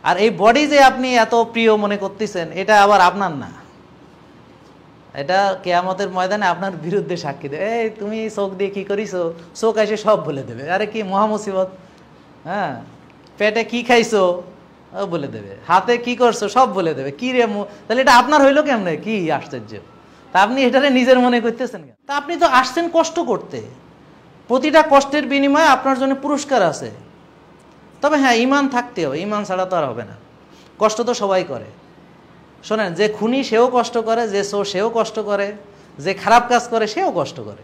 আর এই বডি যে আপনি এত প্রিয় মনে করতেছেন, এটা আবার আপনার না, এটা কিয়ামতের ময়দানে আপনার বিরুদ্ধে সাক্ষী দেবে। এই তুমি চোখ দিয়ে কি করিছো, চোখ এসে সব বলে দেবে। আরে কি মহা মুসিবত! হ্যাঁ, পেটে কি খাইছো বলে দেবে, হাতে কি করছো সব বলে দেবে। কি রে, তাহলে এটা আপনার হইলো কেমনে? কি আশ্চর্য! তা আপনি এটারে নিজের মনে করতেছেন কেন? তা আপনি তো আসছেন কষ্ট করতে, প্রতিটা কষ্টের বিনিময়ে আপনার জন্য পুরস্কার আছে। তবে হ্যাঁ, ইমান থাকতে হবে, ইমান ছাড়া তো আর হবে না। কষ্ট তো সবাই করে। শোনেন, যে খুনি সেও কষ্ট করে, যে চোর সেও কষ্ট করে, যে খারাপ কাজ করে সেও কষ্ট করে,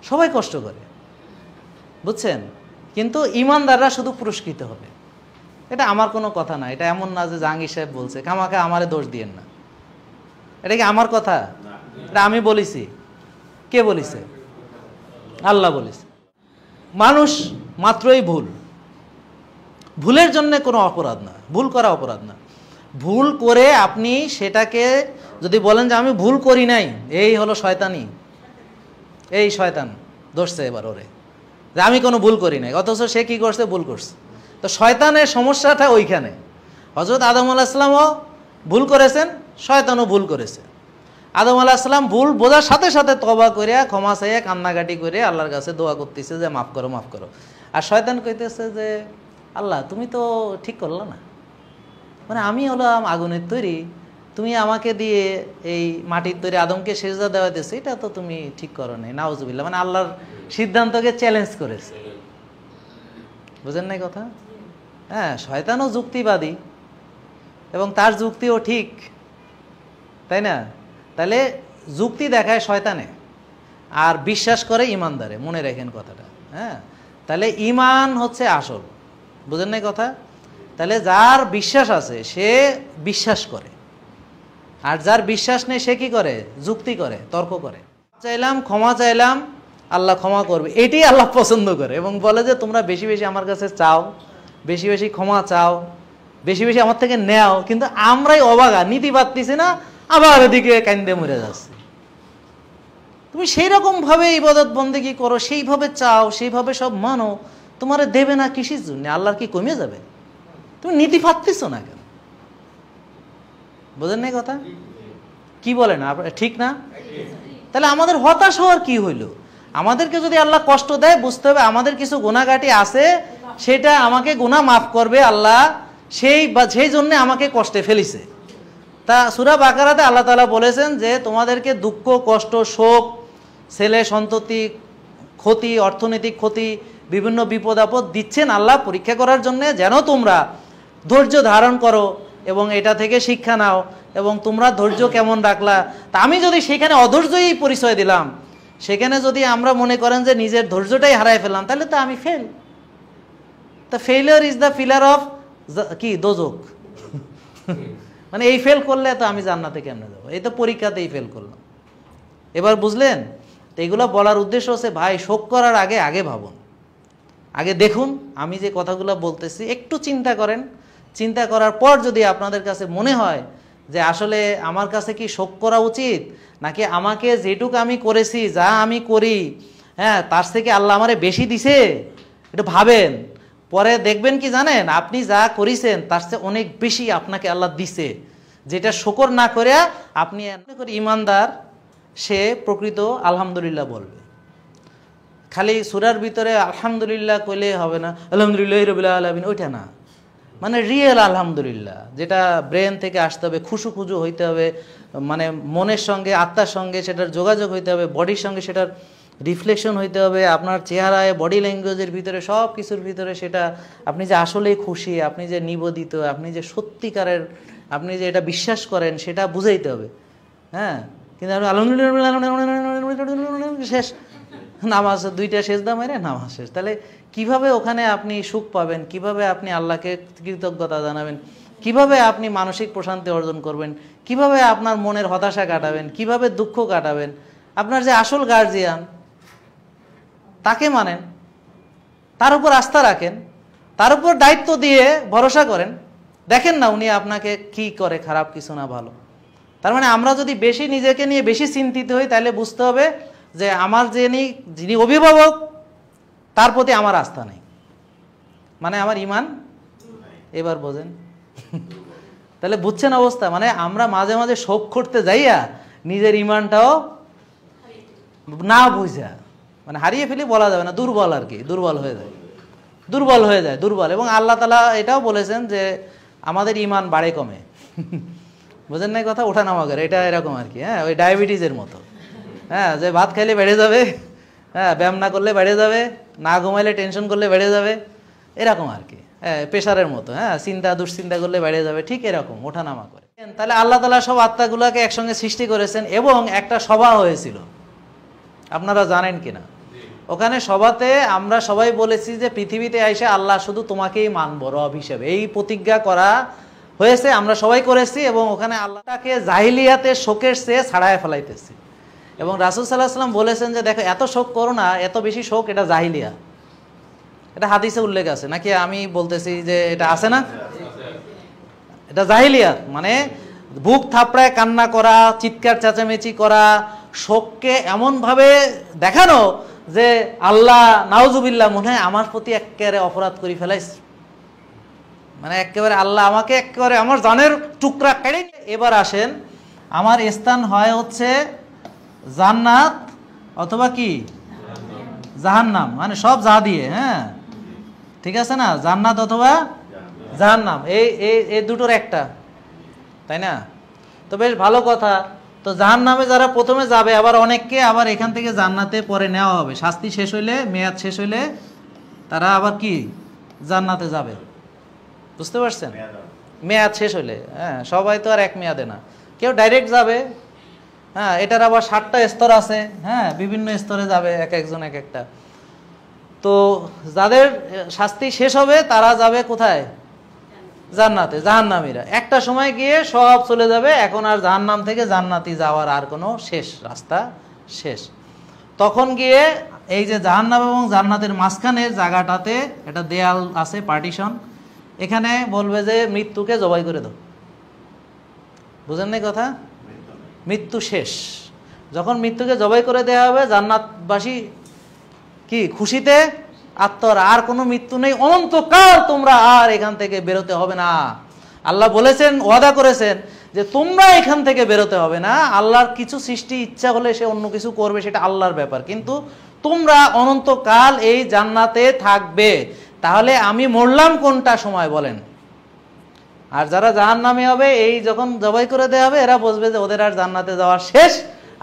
সবাই কষ্ট করে, বুঝছেন? কিন্তু ইমানদাররা শুধু পুরস্কৃত হবে। এটা আমার কোনো কথা না, এটা এমন না যে জাহাঙ্গীর সাহেব বলছে, খামাখা আমারে দোষ দিয়েন না। এটা কি আমার কথা? এটা আমি বলেছি? কে বলেছে? আল্লাহ বলেছে। মানুষ মাত্রই ভুল, ভুলের জন্য কোনো অপরাধ না, ভুল করা অপরাধ না। ভুল করে আপনি সেটাকে যদি বলেন যে আমি ভুল করি নাই, এই হলো শয়তানি, এই শয়তান ধরছে এবার ওরে, যে আমি কোনো ভুল করি নাই, অথচ সে কি করছে? ভুল করছে। তো শয়তানের সমস্যাটা ওইখানে। হযরত আদম আলাইহিস সালামও ভুল করেছেন, শয়তানও ভুল করেছে। আদম আলাইহিস সালাম ভুল বোঝার সাথে সাথে তওবা করে, ক্ষমা চাইয়া, কান্নাকাটি করে আল্লাহর কাছে দোয়া করতেছে যে মাফ করো, মাফ করো। আর শয়তান কইতেছে যে আল্লাহ তুমি তো ঠিক করলা না, মানে আমি হলাম আগুনের তৈরি, তুমি আমাকে দিয়ে এই মাটির তৈরি আদমকে সেজদা দেওয়া দিয়েছে, এটা তো তুমি ঠিক করো নাই, নাউজুবিল্লাহ। মানে আল্লাহর সিদ্ধান্তকে চ্যালেঞ্জ করেছে। বুঝেন নাই কথা? হ্যাঁ, শয়তানও যুক্তিবাদী এবং তার যুক্তিও ঠিক, তাই না? তাহলে যুক্তি দেখায় শয়তানে আর বিশ্বাস করে ইমানদারে, মনে রাখেন কথাটা। হ্যাঁ, তাহলে ইমান হচ্ছে আসল। বুঝেন নাই কথা? তাহলে যার বিশ্বাস আছে সে বিশ্বাস করে, আর যার বিশ্বাস নেই সে কি করে? যুক্তি করে, তর্ক করে। চাইলাম, ক্ষমা চাইলাম, আল্লাহ ক্ষমা করবে, এটাই আল্লাহ পছন্দ করে এবং বলে যে তোমরা বেশি বেশি আমার কাছে চাও, বেশি বেশি ক্ষমা চাও, বেশি বেশি আমার থেকে নেও। কিন্তু আমরাই অবাগা, নীতি পাচ্ছি না, আবার এদিকে কান্দে মরে যাচ্ছে। তুমি সেই রকম ভাবে ইবাদত বন্দেগী করো, সেইভাবে চাও, সেইভাবে সব মানো, তোমারে দেবে না কিসের জন্য? আল্লাহর কি কমে যাবে? তুমি নীতি পাচ্ছিস না কেন? বোঝেন নাই কথা? কি বলেন ঠিক না? তাহলে আমাদের হতাশ হওয়ার কি হইল? আমাদেরকে যদি আল্লাহ কষ্ট দেয়, বুঝতে হবে আমাদের কিছু গুনাহগাটি আছে, সেটা আমাকে গুনাহ মাফ করবে আল্লাহ, সেই জন্য আমাকে কষ্টে ফেলিছে। তা সূরা বাকারাতে আল্লাহ তাআলা বলেছেন যে তোমাদেরকে দুঃখ, কষ্ট, শোক, ছেলে সন্ততি ক্ষতি, অর্থনৈতিক ক্ষতি, বিভিন্ন বিপদ আপদ দিচ্ছেন আল্লাহ পরীক্ষা করার জন্য, যেন তোমরা ধৈর্য ধারণ করো এবং এটা থেকে শিক্ষা নাও। এবং তোমরা ধৈর্য কেমন রাখলা? তা আমি যদি সেখানে অধৈর্যই পরিচয় দিলাম, সেখানে যদি আমরা মনে করেন যে নিজের ধৈর্যটাই হারাই ফেললাম, তাহলে তো আমি ফেল। তা failure is the pillar of কি দোজক। মানে এই ফেল করলে তো আমি জান্নাতে কেমনে যাবো? এই তো পরীক্ষাতেই ফেল করলাম। এবার বুঝলেন? তো এইগুলো বলার উদ্দেশ্য হচ্ছে, ভাই শোক করার আগে আগে ভাবুন, আগে দেখুন আমি যে কথাগুলো বলতেছি, একটু চিন্তা করেন। চিন্তা করার পর যদি আপনাদের কাছে মনে হয় যে আসলে আমার কাছে কি শোক করা উচিত, নাকি আমাকে যেটুকু আমি করেছি, যা আমি করি, হ্যাঁ, তার থেকে আল্লাহ আমারে বেশি দিছে, একটু ভাবেন। পরে দেখবেন কি জানেন, আপনি যা করেছেন তার চেয়ে অনেক বেশি আপনাকে আল্লাহ দিছে, যেটা শুকর না করে আপনি ইমানদার সে প্রকৃত আলহামদুলিল্লাহ বলবে। খালি সূরার ভিতরে আলহামদুলিল্লাহ কইলে হবে না, আলহামদুলিল্লাহি রাব্বিল আলামিন, ওইটা না। মানে রিয়েল আলহামদুলিল্লাহ, যেটা ব্রেন থেকে আসতে হবে, খুশু খুজু হইতে হবে, মানে মনের সঙ্গে আত্মার সঙ্গে সেটার যোগাযোগ হইতে হবে, বডির সঙ্গে সেটার রিফ্লেকশন হইতে হবে, আপনার চেহারায়, বডি ল্যাঙ্গুয়েজের ভিতরে, সব কিছুর ভিতরে সেটা আপনি যে আসলেই খুশি, আপনি যে নিবেদিত, আপনি যে সত্যিকারের, আপনি যে এটা বিশ্বাস করেন, সেটা বুঝাইতে হবে। হ্যাঁ, কিন্তু আলহামদুলিল্লাহ শেষ, নামাজ দুইটা সেজদা মেরে নামাজ শেষ। তাহলে কিভাবে ওখানে আপনি সুখ পাবেন? কিভাবে আপনি আল্লাহকে কৃতজ্ঞতা জানাবেন? কিভাবে আপনি মানসিক প্রশান্তি অর্জন করবেন? কিভাবে আপনার মনের হতাশা কাটাবেন? কিভাবে দুঃখ কাটাবেন? আপনার যে আসল গার্জিয়ান, তাকে মানেন, তার উপর আস্থা রাখেন, তার উপর দায়িত্ব দিয়ে ভরসা করেন, দেখেন না উনি আপনাকে কি করে, খারাপ কিছু না ভালো। তার মানে আমরা যদি বেশি নিজেকে নিয়ে বেশি চিন্তিত হই, তাহলে বুঝতে হবে যে আমার যিনি অভিভাবক তার প্রতি আমার আস্থা নেই, মানে আমার ইমান এবার বোঝেন। তাহলে বুঝছেন অবস্থা, মানে আমরা মাঝে মাঝে শোক করতে যাইয়া নিজের ইমানটাও না বুঝা, মানে হারিয়ে ফেলি বলা যাবে না, দুর্বল আর কি, দুর্বল হয়ে যায়, দুর্বল হয়ে যায়, দুর্বল। এবং আল্লাহ তাআলা এটাও বলেছেন যে আমাদের ইমান বাড়ে কমে, বুঝেন নাই কথা, ওঠানামা করে, এটা এরকম আর কি। হ্যাঁ, ওই ডায়াবেটিসের মতো, হ্যাঁ, যে ভাত খাইলে বেড়ে যাবে, হ্যাঁ, ব্যায়াম না করলে বেড়ে যাবে, না ঘুমাইলে টেনশন করলে বেড়ে যাবে, এরকম আর কি। হ্যাঁ, প্রেশারের মতো, হ্যাঁ, চিন্তা দুশ্চিন্তা করলে বেড়ে যাবে, ঠিক এরকম ওঠানামা করে। তাহলে আল্লাহ তাআলা সব আত্মাগুলোকে একসঙ্গে সৃষ্টি করেছেন এবং একটা সভা হয়েছিল, আপনারা জানেন কিনা? ওখানে সভাতে আমরা সবাই বলেছি যে পৃথিবীতে এসে আল্লাহ শুধু তোমাকেই মানব রব হিসেবে, এই প্রতিজ্ঞা করা হয়েছে, আমরা সবাই করেছি। এবং ওখানে আল্লাহকে জাহিলিয়াতের শোকের চেয়ে ছাড়ায় ফেলাইতেছি। এবং রাসূল সাল্লাল্লাহু আলাইহি ওয়াসাল্লাম বলেছেন যে দেখো, এত শোক করো না, এত বেশি শোক এটা জাহিলিয়া, এটা হাদিসে উল্লেখ আছে, নাকি আমি বলতেছি যে এটা আছে না? এটা জাহিলিয়াত, মানে বুক থাপড়ায় কান্না করা, চিৎকার চেঁচামেচি করা, শোককে এমনভাবে দেখানো যে আল্লাহ নাউজুবিল্লাহ, মনে হয় আমার প্রতি একেবারে অপরাধ করে ফেলাইছে, মানে একেবারে আল্লাহ আমাকে একেবারে আমার জানের টুকরা কেড়ে। এবার আসেন, আমার স্থান হয় হচ্ছে জান্নাত অথবা কি জাহান্নাম, মানে সব যা দিয়ে, হ্যাঁ ঠিক আছে না, জান্নাত অথবা জাহান্নাম, এই দুটোর একটা, তাই না? তো বেশ ভালো কথা। তো জাহান্নামে যারা প্রথমে যাবে, আবার অনেককে আবার এখান থেকে জান্নাতে পরে নেওয়া হবে, শাস্তি শেষ হইলে, মেয়াদ শেষ হইলে তারা আবার কি জান্নাতে যাবে, বুঝতে পারছেন? মেয়াদ শেষ হইলে, হ্যাঁ, সবাই তো আর এক মেয়াদে না, কেউ ডাইরেক্ট যাবে, হ্যাঁ, এটার আবার 7টা স্তর আছে, হ্যাঁ, বিভিন্ন স্তরে যাবে এক একজন এক একটা। তো যাদের শাস্তি শেষ হবে তারা যাবে কোথায়? জান্নাতে। জাহান্নামীরা একটা সময় গিয়ে সব চলে যাবে, এখন আর জাহান্নাম থেকে জান্নাতি যাওয়ার আর কোনো শেষ রাস্তা শেষ। তখন গিয়ে এই যে জাহান্নাম এবং জান্নাতের মাঝখানের জায়গাটাতে একটা দেয়াল আছে, পার্টিশন, এখানে বলবে যে মৃত্যুকে জবাই করে দাও, বুঝেন নাই কথা? মৃত্যু শেষ, যখন মৃত্যুকে জবাই করে দেওয়া হবে, জান্নাতবাসী কি খুশিতে আত্মর, আর কোনো মৃত্যু নেই, অনন্তকাল তোমরা আর এখান থেকে বেরোতে হবে না। আল্লাহ বলেছেন, ওয়াদা করেছেন যে তোমরা এখান থেকে বেরোতে হবে না, আল্লাহর কিছু সৃষ্টি ইচ্ছা হলে সে অন্য কিছু করবে, সেটা আল্লাহর ব্যাপার, কিন্তু তোমরা অনন্তকাল এই জান্নাতে থাকবে। তাহলে আমি মরলাম কোনটা সময় বলেন? আর যারা জাহান্নামী হবে, এই যখন জবাই করে দেওয়া হবে, এরা বুঝবে যে ওদের আর জান্নাতে যাওয়া শেষ,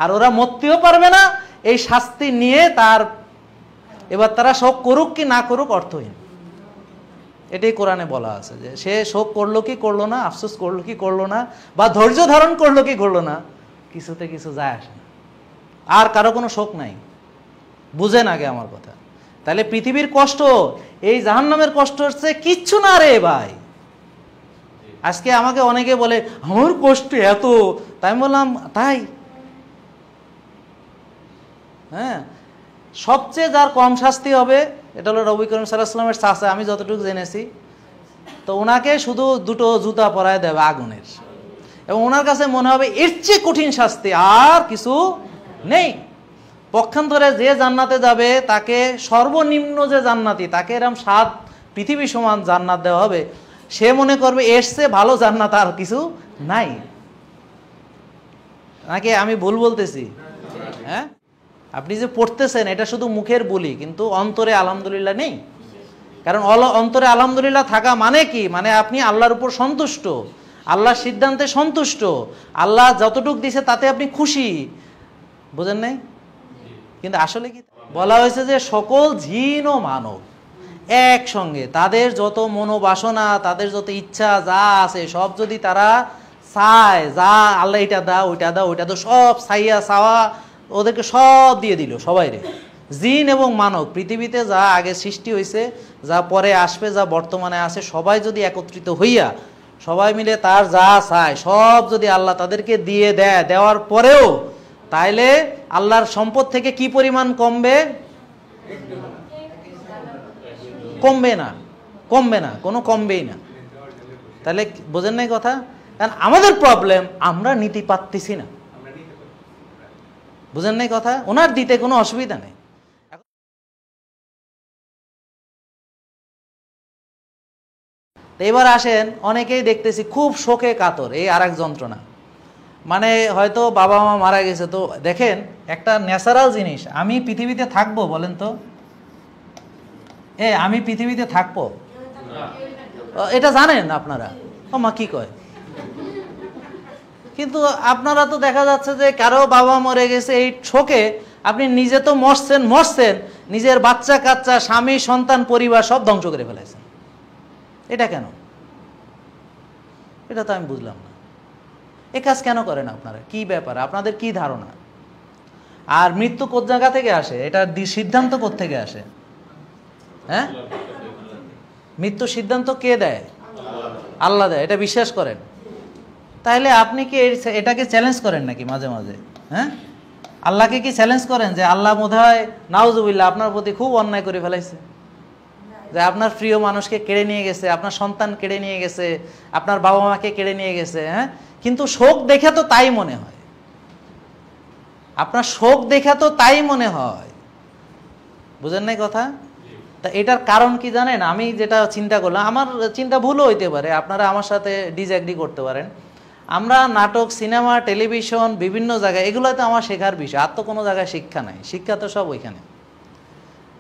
আর ওরা মরতেও পারবে না, এই শাস্তি নিয়ে তার এবার তারা শোক করুক কি না করুক অর্থহীন। এটাই কোরআনে বলা আছে যে সে শোক করলো কি করলো না, আফসোস করলো কি করলো না, বা ধৈর্য ধারণ করলো কি করলো না, কিছুতে কিছু যায় আসে না, আর কারো কোনো শোক নাই। বুঝেন আগে আমার কথা। তাহলে পৃথিবীর কষ্ট, এই জাহান্নামের কষ্ট হচ্ছে কিচ্ছু না রে ভাই। আজকে আমাকে অনেকে বলে আমার কষ্ট এত, তাই বললাম তাই, হ্যাঁ, সবচেয়ে যার কম শাস্তি হবে এটা হলো নবী করিম সাল্লাল্লাহু আলাইহি ওয়াসাল্লামের চাচা, আমি যতটুকু জেনেছি। তো ওনাকে শুধু 2টো জুতা পরায় দেবে আগুনের, এবং ওনার কাছে মনে হবে এর চেয়ে কঠিন শাস্তি আর কিছু নেই। পক্ষান্তরে যে জান্নাতে যাবে তাকে সর্বনিম্ন যে জান্নাতি, তাকে এরকম 7 পৃথিবী সমান জান্নাত দেওয়া হবে, সে মনে করবে এর চেয়ে ভালো জান্নাত আর কিছু নাই। নাকি আমি ভুল বলতেছি? হ্যাঁ, আপনি যে পড়তেছেন এটা শুধু মুখের বলি, কিন্তু অন্তরে আলহামদুলিল্লাহ নেই। কারণ অন্তরে আলহামদুলিল্লাহ থাকা মানে কি? মানে আপনি আল্লাহর উপর সন্তুষ্ট, আল্লাহর সিদ্ধান্তে সন্তুষ্ট, আল্লাহ যতটুকু দিছে তাতে আপনি খুশি, বুঝেন নাই? কিন্তু আসলে কি বলা হয়েছে যে সকল জিন ও মানব একসঙ্গে তাদের যত মনোবাসনা, তাদের যত ইচ্ছা যা আছে সব যদি তারা চায়, যা আল্লাহ এটা দাও ওইটা দাও ওইটা দাও, সব চাইয়া চাওয়া ওদেরকে সব দিয়ে দিল সবাইরে, জিন এবং মানব, পৃথিবীতে যা আগে সৃষ্টি হয়েছে, যা পরে আসবে, যা বর্তমানে আছে, সবাই যদি একত্রিত হইয়া সবাই মিলে তার যা চায় সব যদি আল্লাহ তাদেরকে দিয়ে দেয়, দেওয়ার পরেও তাইলে আল্লাহর সম্পদ থেকে কি পরিমাণ কমবে? কমবে না, কমবে না, কোনো কমবেই না। তাহলে বোঝেন নাই কথা? কারণ আমাদের প্রবলেম আমরা নিতে পারতেছি না, বুঝেন নাই কথা? ওনার দিতে কোনো অসুবিধা নেই। তো এবার আসেন, অনেকেই দেখতেছি খুব শোকে কাতর, এই আর এক যন্ত্রণা। মানে হয়তো বাবা মা মারা গেছে, তো দেখেন একটা ন্যাচারাল জিনিস, আমি পৃথিবীতে থাকবো, বলেন তো আমি পৃথিবীতে থাকবো, এটা জানেন আপনারা? ও মা কি কয়? কিন্তু আপনারা তো দেখা যাচ্ছে যে কারো বাবা মরে গেছে, এই শোকে আপনি নিজে তো মরছেন, নিজের বাচ্চা কাচ্চা, স্বামী, সন্তান, পরিবার সব ধ্বংস করে ফেলেছেন। এটা কেন? এটা তো আমি বুঝলাম না। এ কাজ কেন করেন আপনারা? কি ব্যাপার? আপনাদের কি ধারণা? আর মৃত্যু কোন জায়গা থেকে আসে? এটা সিদ্ধান্ত কোত্থেকে আসে? হ্যাঁ, মৃত্যু সিদ্ধান্ত কে দেয়? আল্লাহ দেয়। এটা বিশ্বাস করেন? তাহলে আপনি কি এটাকে চ্যালেঞ্জ করেন নাকি মাঝে মাঝে? হ্যাঁ, আল্লাহকে কি চ্যালেঞ্জ করেন যে আল্লাহ বোধহয় নাউজুবিল্লাহ আপনার প্রতি খুব অন্যায় করে ফেলাইছে, যে আপনার প্রিয় মানুষকে কেড়ে নিয়ে গেছে, আপনার সন্তান কেড়ে নিয়ে গেছে, আপনার বাবা মাকে কেড়ে নিয়ে গেছে? হ্যাঁ, কিন্তু শোক দেখে তো তাই মনে হয়, আপনার শোক দেখে তো তাই মনে হয়। বুঝেন নাই কথা? তা এটার কারণ কি জানেন? আমি যেটা চিন্তা করলাম, আমার চিন্তা ভুলও হইতে পারে, আপনারা আমার সাথে ডিসএগ্রি করতে পারেন। আমরা নাটক, সিনেমা, টেলিভিশন, বিভিন্ন জায়গায়, এগুলোতে আমার শেখার বিষয়। আর তো কোনো জায়গায় শিক্ষা নাই, শিক্ষা তো সব ওইখানে।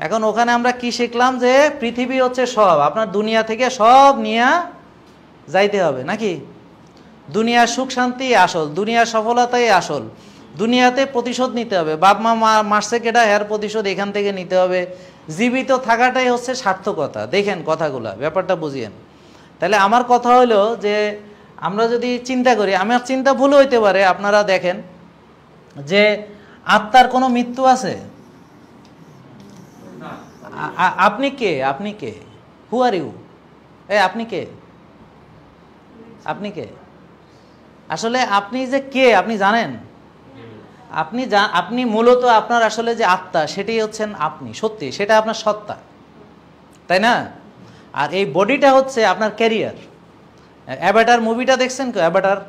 এখন ওখানে আমরা কি শিখলাম? যে পৃথিবী হচ্ছে সব, আপনার দুনিয়া থেকে সব নিয়ে যাইতে হবে নাকি? দুনিয়ার সুখ শান্তি আসল, দুনিয়ার সফলতাই আসল, দুনিয়াতে প্রতিশোধ নিতে হবে। বাপ মা মারছে কেটা, এর প্রতিশোধ এখান থেকে নিতে হবে। জীবিত থাকাটাই হচ্ছে সার্থকতা। দেখেন কথাগুলা, ব্যাপারটা বুঝিয়েন। তাহলে আমার কথা হলো যে আমরা যদি চিন্তা করি, আমার চিন্তা ভুল হইতে পারে, আপনারা দেখেন যে আত্মার কোনো মৃত্যু আছে? আপনি কে? আপনি কে? হু আর ইউ? আপনি কে? আপনি কে? আসলে আপনি যে কে আপনি জানেন? আপনি মূলত আপনার আসলে যে আত্মা, সেটাই হচ্ছেন আপনি, সত্যি সেটা আপনার সত্তা, তাই না? আর এই বডিটা হচ্ছে আপনার ক্যারিয়ার। অ্যাভাটার মুভিটা দেখছেন কেউ? অ্যাভাটার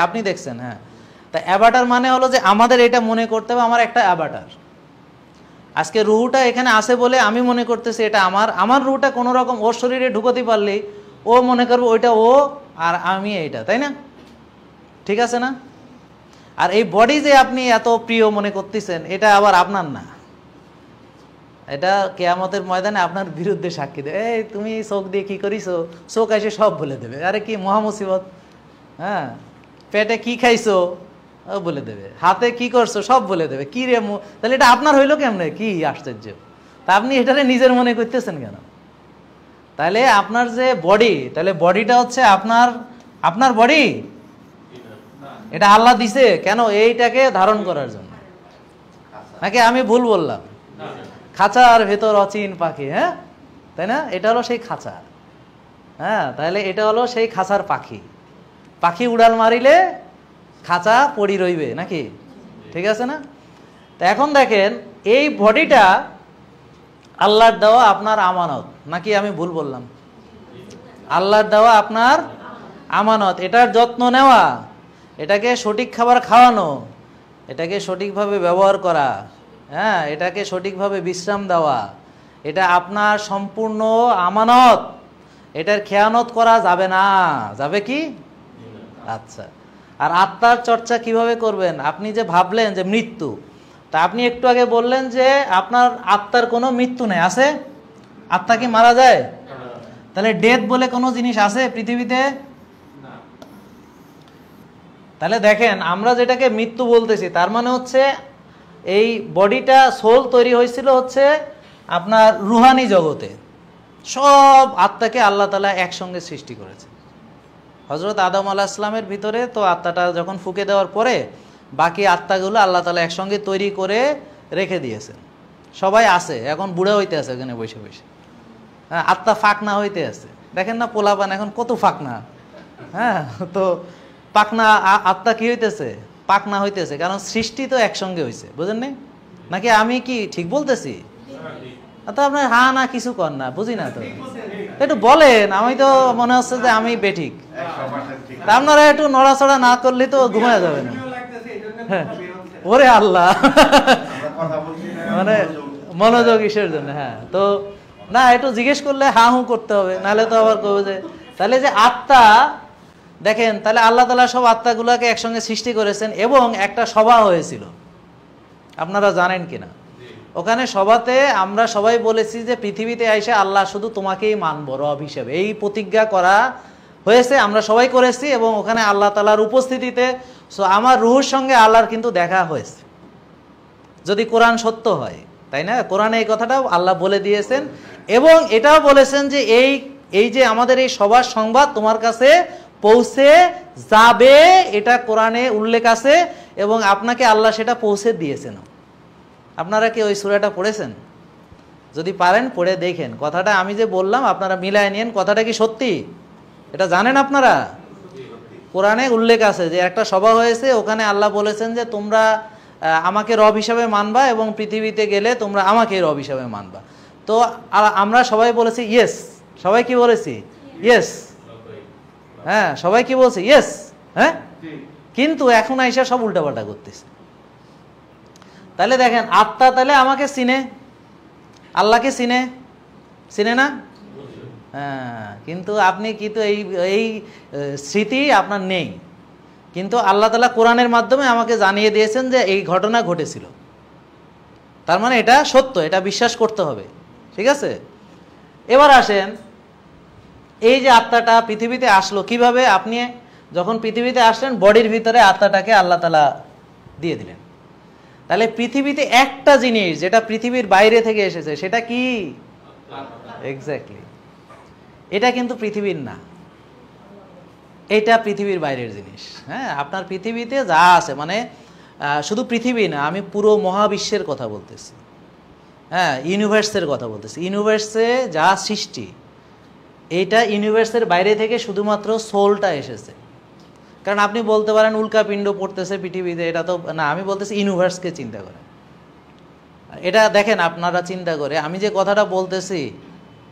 আপনি দেখছেন? হ্যাঁ, তা অ্যাভাটার মানে হলো যে আমাদের এটা মনে করতে হবে আমার একটা অ্যাভাটার। আজকে রুহুটা এখানে আসে বলে আমি মনে করতেছি এটা আমার রুহুটা কোনো রকম ওর শরীরে ঢুকতে পারলেই ও মনে করবে ওইটা ও আর আমি এইটা, তাই না? ঠিক আছে না? আর এই বডি যে আপনি এত প্রিয় মনে করতেছেন, এটা আবার আপনার না, এটা কিয়ামতের ময়দানে আপনার বিরুদ্ধে সাক্ষী দেবে। তুমি চোখ দিয়ে কি করিছো, চোখ এসে সব বলে দেবে। আরে কি মহা মুসিবত! হ্যাঁ, পেটে কি খাইছো বলে দেবে, হাতে কি করছো সব বলে দেবে। কি রে, তাহলে এটা আপনার হইলো কেমনে? কি আশ্চর্য! তা আপনি এটারে নিজের মনে করতেছেন কেন? তাহলে আপনার যে বডি, তাহলে বডিটা হচ্ছে আপনার বডি, এটা আল্লাহ দিছে কেন? এইটাকে ধারণ করার জন্য, নাকি আমি ভুল বললাম? খাঁচার ভেতর অচিন পাখি, হ্যাঁ তাই না? এটা হলো সেই খাঁচা। হ্যাঁ, তাহলে এটা হলো সেই খাঁচার পাখি। পাখি উড়াল মারিলে খাঁচা পড়ি রইবে নাকি? ঠিক আছে না? তো এখন দেখেন, এই বডিটা আল্লাহর দেওয়া আপনার আমানত, নাকি আমি ভুল বললাম? আল্লাহর দেওয়া আপনার আমানত, এটার যত্ন নেওয়া, এটাকে সঠিক খাবার খাওয়ানো, এটাকে সঠিকভাবে ব্যবহার করা, হ্যাঁ, এটাকে সঠিকভাবে বিশ্রাম দেওয়া, এটা আপনার সম্পূর্ণ আমানত। এটার খেয়ানত করা যাবে না। যাবে কি? আচ্ছা, আর আত্মার চর্চা কিভাবে করবেন? আপনি যে ভাবলেন যে মৃত্যু, তা আপনি একটু আগে বললেন যে আপনার আত্মার কোনো মৃত্যু নেই, আছে? আত্মা কি মারা যায়? তাহলে ডেথ বলে কোনো জিনিস আছে পৃথিবীতে? তাহলে দেখেন, আমরা যেটাকে মৃত্যু বলতেছি, তার মানে হচ্ছে এই বডিটা, সোল তৈরি হয়েছিল হচ্ছে আপনার রুহানি জগতে। সব আত্মাকে আল্লাহ তাআলা একসঙ্গে সৃষ্টি করেছে। হযরত আদম আলাইহিস সালামের ভিতরে তো আত্মাটা যখন ফুঁকে দেওয়ার পরে বাকি আত্মাগুলো আল্লাহ তাআলা একসঙ্গে তৈরি করে রেখে দিয়েছেন। সবাই আছে, এখন বুড়া হইতে আছে এখানে বসে বসে। হ্যাঁ, আত্মা ফাঁকনা হইতে আছে। দেখেন না পোলাপান এখন কত ফাঁকনা। হ্যাঁ, তো পাকনা আত্মা কি হইতেছে? পাকনা হইতেছে, কারণ সৃষ্টি তো একসঙ্গে হয়েছে। বুঝেন নাই? নাকি আমি কি ঠিক বলতেছি? তো আপনার হা না কিছু কর না, বুঝি না তো, একটু বলেন। আমি তো মনে হচ্ছে যে আমি বেঠিক। তা আপনারা একটু নড়াচড়া না করলে তো ঘুমায় যাবে না। হ্যাঁ, ওরে আল্লাহ, মানে মনোযোগ কিসের জন্য? হ্যাঁ, তো না একটু জিজ্ঞেস করলে হা হু করতে হবে, নাহলে তো আবার কবে যে তাহলে যে আত্মা, দেখেন তাহলে আল্লাহ তাআলা সব আত্মাগুলোকে একসঙ্গে সৃষ্টি করেছেন এবং একটা সভা হয়েছিল, আপনারা জানেন কিনা? ওখানে সভাতে আমরা সবাই বলেছি যে পৃথিবীতে আইসে আল্লাহ শুধু তোমাকেই মানব রব হিসেবে, এই প্রতিজ্ঞা করা হয়েছে, আমরা সবাই করেছি। এবং ওখানে আল্লাহ তাআলার উপস্থিতিতে আমার রুহুর সঙ্গে আল্লাহর কিন্তু দেখা হয়েছে, যদি কোরআন সত্য হয়, তাই না? কোরআনে এই কথাটাও আল্লাহ বলে দিয়েছেন এবং এটাও বলেছেন যে এই যে আমাদের এই সবার সংবাদ তোমার কাছে পৌঁছে যাবে, এটা কোরআনে উল্লেখ আছে এবং আপনাকে আল্লাহ সেটা পৌঁছে দিয়েছেন। আপনারা কি ওই সূরাটা পড়েছেন? যদি পারেন পড়ে দেখেন, কথাটা আমি যে বললাম আপনারা মিলায় নিন, কথাটা কি সত্যি এটা জানেন আপনারা? কোরআনে উল্লেখ আছে যে একটা সভা হয়েছে, ওখানে আল্লাহ বলেছেন যে তোমরা আমাকে রব হিসাবে মানবা এবং পৃথিবীতে গেলে তোমরা আমাকে রব হিসাবে মানবা। তো আমরা সবাই বলেছি ইয়েস, সবাই কি বলেছি? ইয়েস। হ্যাঁ, সবাই কি বলছে? ইয়েস। হ্যাঁ, কিন্তু এখন আইসা সব উল্টাপাল্টা করতেছে। তাহলে দেখেন আত্মা তাহলে আমাকে চিনে, আল্লাহকে চিনে না? হ্যাঁ, কিন্তু আপনি কিন্তু এই স্মৃতি আপনার নেই, কিন্তু আল্লাহ তাআলা কোরআনের মাধ্যমে আমাকে জানিয়ে দিয়েছেন যে এই ঘটনা ঘটেছিল, তার মানে এটা সত্য, এটা বিশ্বাস করতে হবে, ঠিক আছে? এবার আসেন, এই যে আত্মাটা পৃথিবীতে আসলো কিভাবে? আপনি যখন পৃথিবীতে আসলেন বডির ভিতরে আত্মাটাকে আল্লাহ তাআলা দিয়ে দিলেন। তাহলে পৃথিবীতে একটা জিনিস যেটা পৃথিবীর বাইরে থেকে এসেছে সেটা কি? এক্স্যাক্টলি, এটা কিন্তু পৃথিবীর না, এটা পৃথিবীর বাইরের জিনিস। হ্যাঁ, আপনার পৃথিবীতে যা আছে, মানে শুধু পৃথিবী না, আমি পুরো মহাবিশ্বের কথা বলতেছি, হ্যাঁ, ইউনিভার্সের কথা বলতেছি। ইউনিভার্সে যা সৃষ্টি, এইটা ইউনিভার্সের বাইরে থেকে শুধুমাত্র সোলটা এসেছে। কারণ আপনি বলতে পারেন উল্কাপিণ্ড পড়তেছে পৃথিবীতে, এটা তো না, আমি বলতেছি ইউনিভার্সকে চিন্তা করে। এটা দেখেন আপনারা চিন্তা করে আমি যে কথাটা বলতেছি,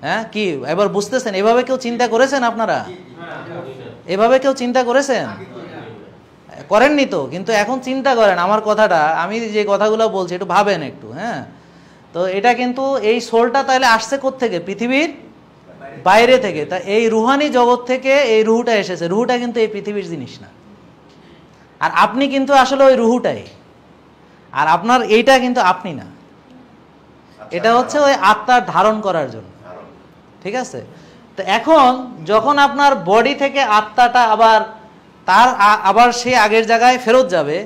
হ্যাঁ, কি এবার বুঝতেছেন? এভাবে কেউ চিন্তা করেছেন? আপনারা এভাবে কেউ চিন্তা করেছেন? করেননি তো, কিন্তু এখন চিন্তা করেন আমার কথাটা, আমি যে কথাগুলো বলছি একটু ভাবেন একটু। হ্যাঁ, তো এটা কিন্তু এই সোলটা তাহলে আসছে কোত্থেকে? পৃথিবীর বাইরে থেকে। তা এই রুহানি জগৎ থেকে এই রুহুটা এসেছে, রুহুটা কিন্তু এই পৃথিবীর জিনিস না। আর আপনি কিন্তু আসলে ওই রুহুটাই, আর আপনার এইটা কিন্তু আপনি না, এটা হচ্ছে ওই আত্মার ধারণ করার জন্য, ঠিক আছে? তো এখন যখন আপনার বডি থেকে আত্মাটা আবার সেই আগের জায়গায় ফেরত যাবে,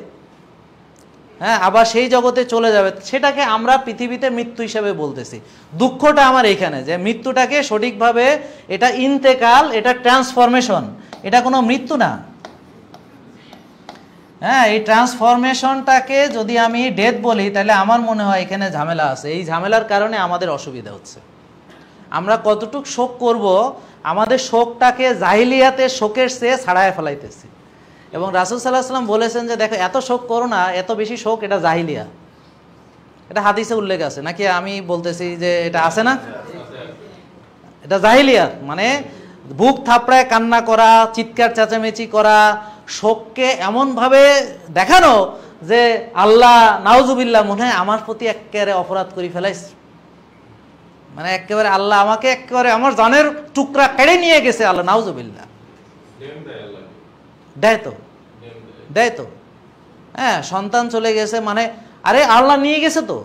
হ্যাঁ, আবার সেই জগতে চলে যাবে, সেটাকে আমরা পৃথিবীতে মৃত্যু হিসেবে বলতেছি। দুঃখটা আমার এখানে যে মৃত্যুটাকে সঠিকভাবে, এটা ইন্তেকাল, এটা ট্রান্সফরমেশন, এটা কোনো মৃত্যু না। হ্যাঁ, এই ট্রান্সফরমেশনটাকে যদি আমি ডেথ বলি তাহলে আমার মনে হয় এখানে ঝামেলা আছে। এই ঝামেলার কারণে আমাদের অসুবিধা হচ্ছে। আমরা কতটুক শোক করব, আমাদের শোকটাকে জাহিলিয়াতে শোকের চেয়ে ছাড়ায় ফেলাইতেছি। এবং রাসূল সাল্লাল্লাহু আলাইহি ওয়াসাল্লাম বলেছেন যে দেখো এত শোক করো না, এত বেশি শোক এটা জাহিলিয়া, এটা হাদিসে উল্লেখ আছে নাকি আমি বলতেছি যে এটা আছে না? এটা জাহিলিয়াত, মানে বুক থাপড়ায় কান্না করা, চিৎকার চেঁচামেচি করা, শোককে এমনভাবে দেখানো যে আল্লাহ নাউজুবিল্লাহ, মনে হয় আমার প্রতি একেবারে অপরাধ করে ফেলাইছে, মানে একেবারে আল্লাহ আমাকে একেবারে আমার জানের টুকরা কেড়ে নিয়ে গেছে, আল্লাহ নাউজুবিল্লাহ। দেয় তো, হ্যাঁ, সন্তান চলে গেছে, মানে আরে আল্লাহ নিয়ে গেছে, তো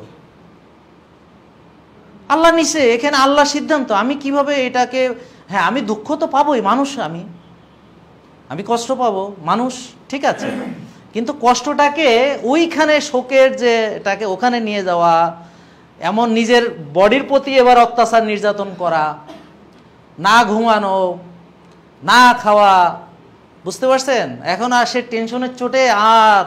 আল্লাহ নিছে, এখানে আল্লাহ সিদ্ধান্ত, আমি কিভাবে এটাকে, হ্যাঁ আমি দুঃখ তো পাবোই, মানুষ, আমি কষ্ট পাবো, মানুষ, ঠিক আছে, কিন্তু কষ্টটাকে ওইখানে শোকের যে এটাকে ওখানে নিয়ে যাওয়া, এমন নিজের বডির প্রতি এবার অত্যাচার নির্যাতন করা, না ঘুমানো, না খাওয়া, বুঝতে পারছেন? এখন আর সে টেনশনের চোটে আর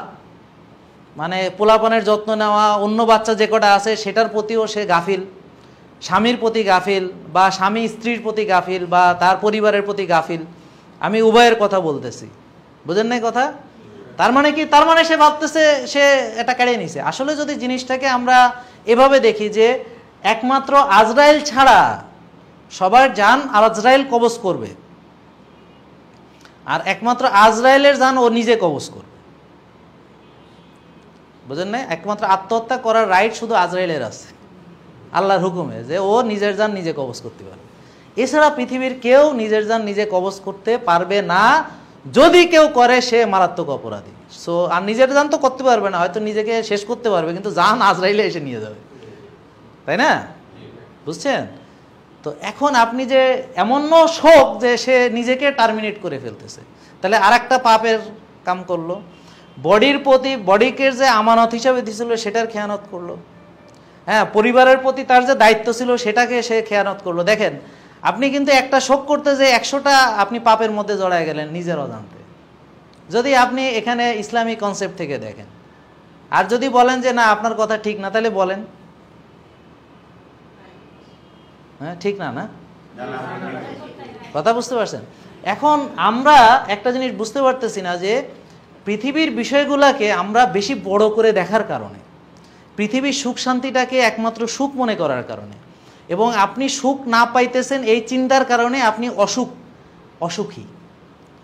মানে পোলাপানের যত্ন নেওয়া, অন্য বাচ্চা যে কটা আছে সেটার প্রতিও সে গাফিল, স্বামীর প্রতি গাফিল, বা স্বামী স্ত্রীর প্রতি গাফিল, বা তার পরিবারের প্রতি গাফিল, আমি উভয়ের কথা বলতেছি, বুঝেন নাই কথা? তার মানে কি? তার মানে সে ভাবতেছে সে এটা কেড়ে নিছে। আসলে যদি জিনিসটাকে আমরা এভাবে দেখি যে একমাত্র আজরাইল ছাড়া সবার জান আজরাইল কবজ করবে, আর একমাত্র আজরাইলের জান ও নিজে কবজ করবে, বুঝেন না? একমাত্র আত্মহত্যা করার রাইট শুধু আজরাইলের আছে, আল্লাহর হুকুমে, যে ও নিজের জান নিজে কবজ করতে পারে। এছাড়া পৃথিবীর কেউ নিজের জান নিজে কবজ করতে পারবে না, যদি কেউ করে সে মারাত্মক অপরাধী। সো আর নিজের জান তো করতে পারবে না, হয়তো নিজেকে শেষ করতে পারবে, কিন্তু জান আজরাইলে এসে নিয়ে যাবে, তাই না? বুঝছেন? তো এখন আপনি যে এমন শোক যে সে নিজেকে টার্মিনেট করে ফেলতেছে, তাহলে আর একটা পাপের কাম করলো। বডির প্রতি, বডিকে যে আমানত হিসাবে দিছিল সেটার খেয়ানত করলো। হ্যাঁ, পরিবারের প্রতি তার যে দায়িত্ব ছিল সেটাকে সে খেয়ানত করলো। দেখেন, আপনি কিন্তু একটা শোক করতে যে 100টা আপনি পাপের মধ্যে জড়ায় গেলেন নিজের অজান্তে, যদি আপনি এখানে ইসলামী কনসেপ্ট থেকে দেখেন। আর যদি বলেন যে না আপনার কথা ঠিক না, তাহলে বলেন, হ্যাঁ ঠিক না, না কথা বুঝতে পারছেন? এখন আমরা একটা জিনিস বুঝতে পারতেছি না যে পৃথিবীর বিষয়গুলোকে আমরা বেশি বড় করে দেখার কারণে, পৃথিবীর সুখ শান্তিটাকে একমাত্র সুখ মনে করার কারণে, এবং আপনি সুখ না পাইতেছেন এই চিন্তার কারণে আপনি অসুখী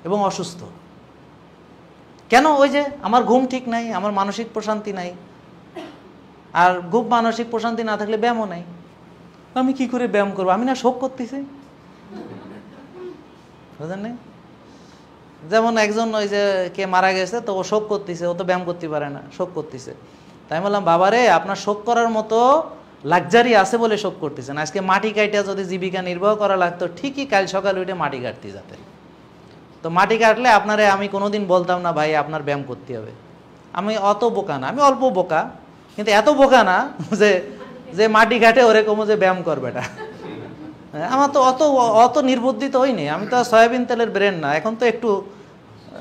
এবং অসুস্থ। কেন? ওই যে আমার ঘুম ঠিক নাই, আমার মানসিক প্রশান্তি নাই, আর ঘুম মানসিক প্রশান্তি না থাকলে ব্যায়ামও নাই। আমি কি করে ব্যায়াম করবো? আমি না শোক করতেছি, বুঝলেন না? যেমন একজন ওই যে কে মারা গেছে, তো ও শোক করতেছে, ও তো ব্যায়াম করতে পারে না, শোক করতেছে। তাই বললাম, বাবারে আপনার শোক করার মতো লাক্সারি আছে বলে শোক করতেছেন। আজকে মাটি কাটা যদি জীবিকা নির্বাহ করা লাগতো, ঠিকই কাল সকালে উঠে মাটি কাটতে যেতেন। তো মাটি কাটলে আপনারে আমি কোনোদিন বলতাম না ভাই আপনার ব্যায়াম করতে হবে। আমি অত বোকা না, আমি অল্প বোকা, কিন্তু এত বোকা না যে যে মাটি কাটে ওরকম যে ব্যায়াম করবে এটা। আমার তো অত নির্বুদ্ধিত হইনি, আমি তো সয়াবিন তেলের ব্রেন না, এখন তো একটু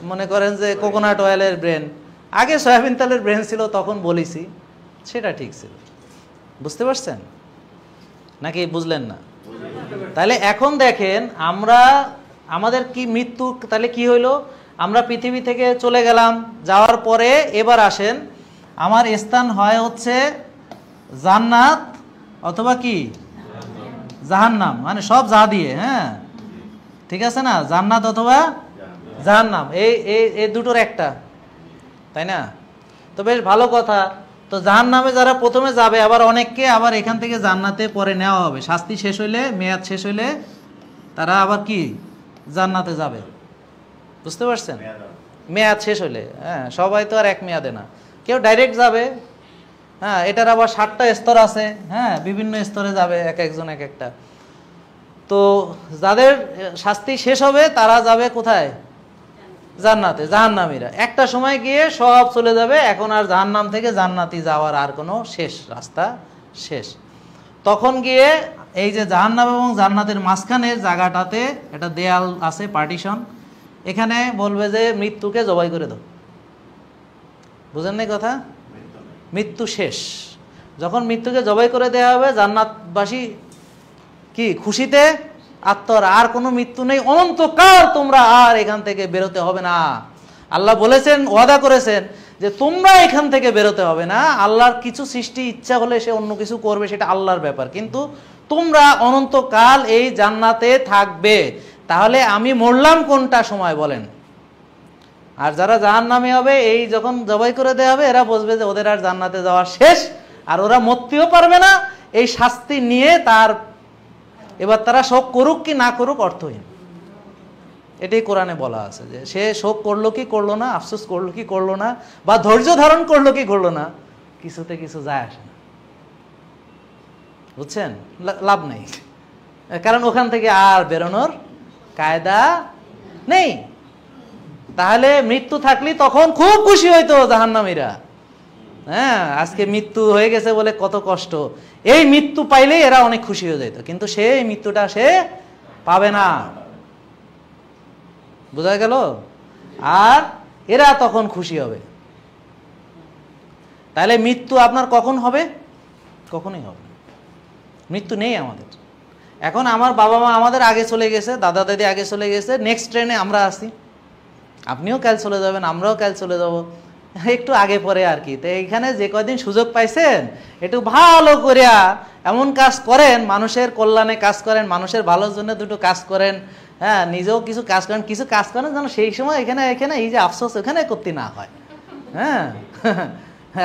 মনে করেন যে কোকোনাট অয়েলের ব্রেন। আগে সয়াবিন তেলের ব্রেন ছিল, তখন বলেছি, সেটা ঠিক ছিল। বুঝতে পারছেন নাকি বুঝলেন না? তাহলে এখন দেখেন, আমাদের কি মৃত্যু, তাহলে কি হইলো? আমরা পৃথিবী থেকে চলে গেলাম, যাওয়ার পরে এবার আসেন, আমার স্থান হয় হচ্ছে জান্নাত অথবা কি জাহান্নাম, মানে সব যা দিয়ে, হ্যাঁ ঠিক আছে না, জান্নাত অথবা জাহান্নাম, এই দুটোর একটা, তাই না? তো বেশ ভালো কথা। তো জাহান্নামে যারা প্রথমে যাবে, আবার অনেককে আবার এখান থেকে জান্নাতে পরে নেওয়া হবে, শাস্তি শেষ হইলে, মেয়াদ শেষ হইলে তারা আবার কি জান্নাতে যাবে। বুঝতে পারছেন? মেয়াদ শেষ হইলে, হ্যাঁ সবাই তো আর এক মেয়াদে না, কেউ ডাইরেক্ট যাবে। হ্যাঁ, এটার আবার 7টা স্তর আছে, হ্যাঁ বিভিন্ন স্তরে যাবে, এক একজন এক একটা। তো যাদের শাস্তি শেষ হবে তারা যাবে কোথায়? জান্নাতে। জাহান্নামীরা একটা সময় গিয়ে সব চলে যাবে, এখন আর জাহান্নাম থেকে জান্নাতি যাওয়ার আর কোনো শেষ রাস্তা শেষ। তখন গিয়ে এই যে জাহান্নাম এবং জান্নাতের মাঝখানের জায়গাটাতে একটা দেয়াল আছে, পার্টিশন, এখানে বলবে যে মৃত্যুকে জবাই করে দাও। বুঝেন না কথা? মৃত্যু শেষ। যখন মৃত্যুকে জবাই করে দেওয়া হবে, জান্নাতবাসী কি খুশিতে আত্মর, আর কোনো মৃত্যু নেই, অনন্তকাল তোমরা আর এখান থেকে বেরোতে হবে না। আল্লাহ বলেছেন, ওয়াদা করেছেন যে তোমরা এখান থেকে বেরোতে হবে না। আল্লাহর কিছু সৃষ্টি ইচ্ছা হলে সে অন্য কিছু করবে, সেটা আল্লাহর ব্যাপার, কিন্তু তোমরা অনন্তকাল এই জান্নাতে থাকবে। তাহলে আমি মরলাম কোনটা সময় বলেন? আর যারা জাহান্নামে হবে, এই যখন জবাই করে দেওয়া হবে, এরা বুঝবে যে ওদের আর জান্নাতে যাওয়া শেষ, আর ওরা মরতেও পারবে না। এই শাস্তি নিয়ে এবার তারা শোক করুক কি না করুক অর্থহীন। এটাই কোরআনে বলা আছে, যে সে শোক করলো কি করলো না, আফসোস করলো কি করলো না, বা ধৈর্য ধারণ করলো কি করলো না, কিছুতে কিছু যায় আসে না। বুঝছেন? লাভ নেই, কারণ ওখান থেকে আর বেরোনোর কায়দা নেই। তাহলে মৃত্যু থাকলে তখন খুব খুশি হইতো জাহান্নামীরা, হ্যাঁ আজকে মৃত্যু হয়ে গেছে বলে কত কষ্ট, এই মৃত্যু পাইলেই এরা অনেক খুশি হয়ে যেত, কিন্তু সেই মৃত্যুটা সে পাবে না। বোঝা গেল? আর এরা তখন খুশি হবে। তাহলে মৃত্যু আপনার কখন হবে? কখনই হবে। মৃত্যু নেই আমাদের। এখন আমার বাবা মা আমাদের আগে চলে গেছে, দাদা দাদি আগে চলে গেছে, নেক্সট ট্রেনে আমরা আসি, আপনিও কাল চলে যাবেন, আমরাও কাল চলে যাব, একটু আগে পরে আর কি। তো এইখানে যে কয়দিন সুযোগ পাইছেন, একটু ভালো করিয়া এমন কাজ করেন, মানুষের কল্যাণে কাজ করেন, মানুষের ভালোর জন্য দুটো কাজ করেন, হ্যাঁ নিজেও কিছু কাজ করেন, কিছু কাজ করেন যেন সেই সময় এখানে এই যে আফসোস এখানে করতে না হয়। হ্যাঁ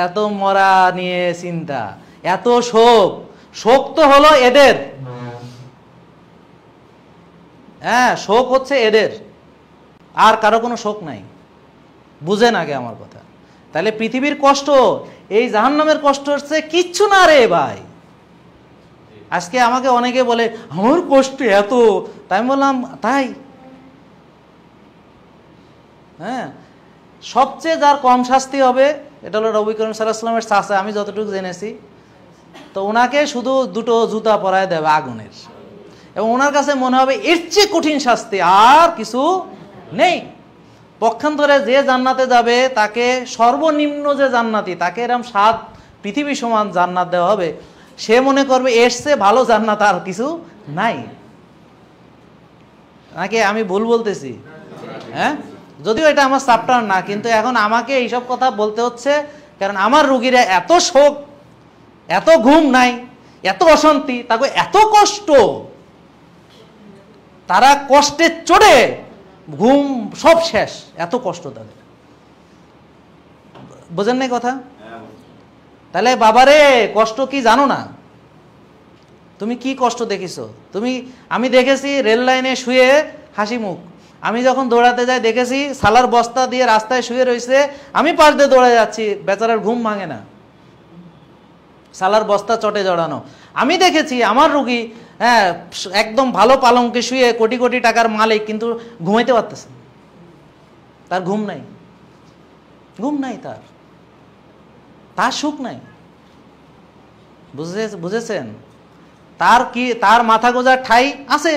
এত মরা নিয়ে চিন্তা, এত শোক, শোক তো হলো এদের, হ্যাঁ, শোক হচ্ছে এদের, আর কারো কোনো শোক নাই। বুঝেন আগে আমার কথা। তাহলে পৃথিবীর কষ্ট এই জাহান্নামের কষ্ট হচ্ছে কিচ্ছু না রে ভাই। আজকে আমাকে অনেকে বলে আমার কষ্ট এত, তাই আমি বললাম তাই? হ্যাঁ, সবচেয়ে যার কম শাস্তি হবে এটা হলো নবী করিম সাল্লাল্লাহু আলাইহি ওয়াসাল্লামের চাচা, আমি যতটুকু জেনেছি। তো ওনাকে শুধু দুটো জুতা পরায় দেবে আগুনের, এবং ওনার কাছে মনে হবে এর চেয়ে কঠিন শাস্তি আর কিছু নেই। পক্ষান্তরে যে জান্নাতে যাবে তাকে সর্বনিম্ন যে জান্নাতি, তাকে এরকম 7 পৃথিবী সমান জান্নাত দেওয়া হবে, সে মনে করবে এর চেয়ে ভালো জান্নাত আর কিছু নাই। নাকি আমি ভুল বলতেছি? হ্যাঁ, যদিও এটা আমার চ্যাপ্টার না, কিন্তু এখন আমাকে এইসব কথা বলতে হচ্ছে, কারণ আমার রুগীরা এত শোক, এত ঘুম নাই, এত অশান্তি, তাকে এত কষ্ট, তারা কষ্টে চড়ে ঘুম সব শেষ, এত কষ্ট তাদের। বোঝেন নাই কথা? তাহলে বাবারে কষ্ট কি জানো না? তুমি কি কষ্ট দেখিছো তুমি? আমি দেখেছি রেল লাইনে শুয়ে হাসি মুখ, আমি যখন দৌড়াতে যাই দেখেছি সালার বস্তা দিয়ে রাস্তায় শুয়ে রয়েছে, আমি পাশ দিয়ে দৌড়ে যাচ্ছি, বেচারার ঘুম ভাঙে না, সালার বস্তা চটে জড়ানো। আমি দেখেছি আমার রুগী, হ্যাঁ, একদম ভালো পালঙ্কে শুয়ে কোটি কোটি টাকার মালিক, কিন্তু ঘুমাইতে পারতেছে, তার ঘুম নাই, ঘুম নাই, তার সুখ নাই। বুঝেছেন? তার কি, তার মাথা গোজার ঠাই আছে,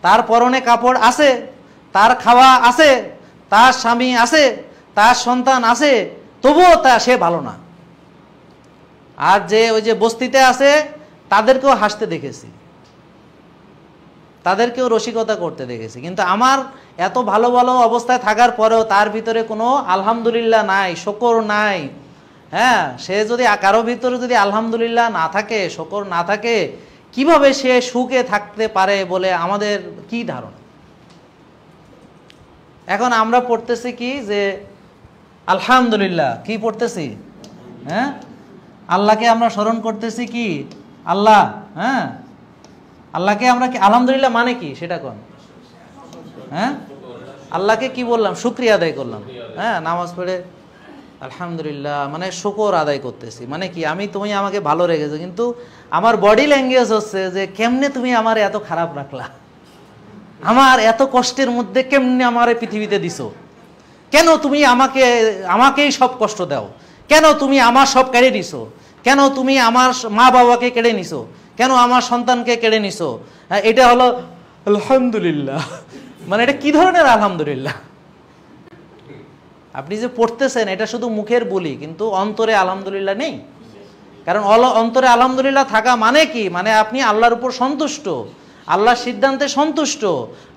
তার পরনে কাপড় আছে, তার খাওয়া আছে, তার স্বামী আছে, তার সন্তান আছে, তবুও সে ভালো না। আর যে ওই যে বস্তিতে আছে তাদেরকেও হাসতে দেখেছি, তাদেরকেও রসিকতা করতে দেখেছি, কিন্তু আমার এত ভালো ভালো অবস্থায় থাকার পরেও তার ভিতরে কোনো আলহামদুলিল্লাহ নাই, শকর নাই। হ্যাঁ, সে যদি কারো ভিতরে যদি আলহামদুলিল্লাহ না থাকে, শকর না থাকে, কিভাবে সে সুখে থাকতে পারে বলে আমাদের কি ধারণা? এখন আমরা পড়তেছি কি যে আলহামদুলিল্লাহ, কি পড়তেছি? হ্যাঁ, আল্লাহকে আমরা স্মরণ করতেছি কি? আল্লাহ, হ্যাঁ, আল্লাহকে আমরা কি আলহামদুলিল্লাহ মানে কি সেটা কোন? হ্যাঁ, আল্লাহকে কি বললাম? শুকরিয়া আদায় করলাম। হ্যাঁ, নামাজ পড়ে আলহামদুলিল্লাহ মানে শুকর আদায় করতেছি, মানে কি আমি, তুমি আমাকে ভালো রেখেছো, কিন্তু আমার বডি ল্যাঙ্গুয়েজ হচ্ছে যে কেমনে তুমি আমার এত খারাপ রাখলা, আমার এত কষ্টের মধ্যে কেমনে আমার পৃথিবীতে দিছো, কেন তুমি আমাকেই সব কষ্ট দাও, কেন তুমি আমার সব কেড়ে নিছো, কেন তুমি আমার মা বাবাকে কেড়ে নিছো, কেন আমার সন্তানকে কেড়ে নিছো। এটা হলো আলহামদুলিল্লাহ, মানে এটা কি ধরনের আলহামদুলিল্লাহ? আপনি যে পড়তেছেন এটা শুধু মুখের বলি, কিন্তু অন্তরে আলহামদুলিল্লাহ নেই। কারণ অন্তরে আলহামদুলিল্লাহ থাকা মানে কি? মানে আপনি আল্লাহর উপর সন্তুষ্ট, আল্লাহর সিদ্ধান্তে সন্তুষ্ট,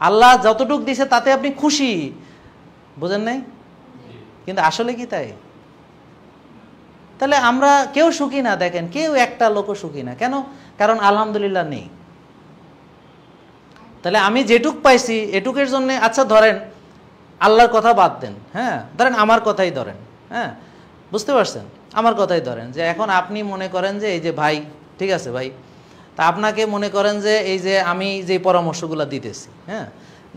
আল্লাহ যতটুকু দিছে তাতে আপনি খুশি। বুঝেন নাই? কিন্তু আসলে কি তাই? তাহলে আমরা কেউ সুখী না, দেখেন কেউ একটা লোকও সুখী না। কেন? কারণ আলহামদুলিল্লাহ নেই। তাহলে আমি যেটুক পাইছি এটুকের জন্য, আচ্ছা ধরেন আল্লাহর কথা বাদ দেন, হ্যাঁ, ধরেন আমার কথাই ধরেন, হ্যাঁ, বুঝতে পারছেন? আমার কথাই ধরেন যে এখন আপনি মনে করেন যে এই যে ভাই, ঠিক আছে ভাই, তা আপনাকে মনে করেন যে এই যে আমি যে পরামর্শগুলো দিতেছি, হ্যাঁ,